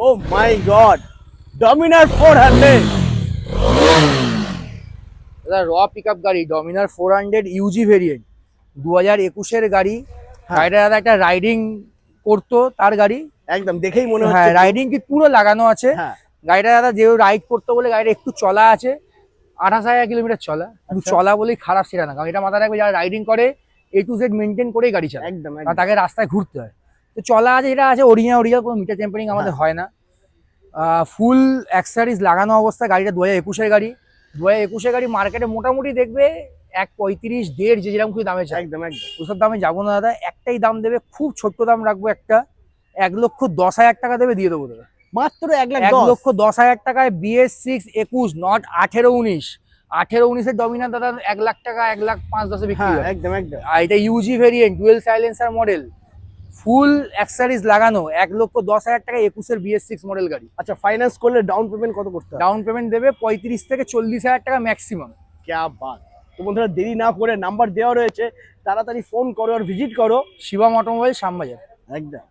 ও মাই god, Dominar 400। দাদা র pickup গাড়ি, ডমিনার 400 ইউজি ভেরিয়েন্ট, 2021-এর গাড়ি। গাড়িটা দাদা একটা রাইডিং করতো তার গাড়ি, একদম দেখেই মনে হ্যাঁ হচ্ছে। রাইডিং কিট পুরো লাগানো আছে। হ্যাঁ গাড়িটা দাদা যে রাইড করতো বলে গাড়িটা একটু চলা আছে, 28,000 কিলোমিটার চলা। কিন্তু আচ্ছা। চলা বলেই খারাপ সেটা না, কারণ এটা মাথায় রাখবে যারা রাইডিং করে A to Z মেনটেন করেই গাড়ি চালায়, একদম কারণ একদম। তাকে রাস্তায় ঘুরতে হয়। তো চলা আছে, এটা আছে অরিজিনাল কোনো মিটার টেম্পারিং আমাদের হ্যাঁ। হয় না। ফুল অ্যাক্সেসরিজ লাগানো অবস্থা। গাড়িটা 2021-এর গাড়ি। 2021-এর গাড়ি মার্কেটে মোটামুটি দেখবে 1.35 1.5 যে যেরকম কিছু দামে চায়। একদম একদম। ওসব দামে যাবো না দাদা, একটাই দাম দেবে, খুব ছোট্ট দাম রাখবো একটা, 1,10,000 টাকা দেবে, দিয়ে দেবো দাদা। মাত্র 1,10,000। 1,10,000 টাকায় BS6 21, নট 18-19। 18-19-এর ডমিনার দাদা 1 লাখ টাকা, 1,05,10,000 বিক্রি হ্যাঁ হয়। একদম একদম। আর এটা UG variant, dual silencer model, full accessories লাগানো, 1,10,000 টাকা 21-এর BS6 মডেল গাড়ি। আচ্ছা, ফাইন্যান্স করলে ডাউন পেমেন্ট কত করতে হবে? ডাউন পেমেন্ট দেবে 35 থেকে 40,000 টাকা ম্যাক্সিমাম। ক্যা বাত। তো বন্ধুরা দেরি না করে, নাম্বার দেওয়া রয়েছে, তাড়াতাড়ি ফোন করো আর ভিজিট করো শিবম অটোমোবাইল, শ্যামবাজার। একদম।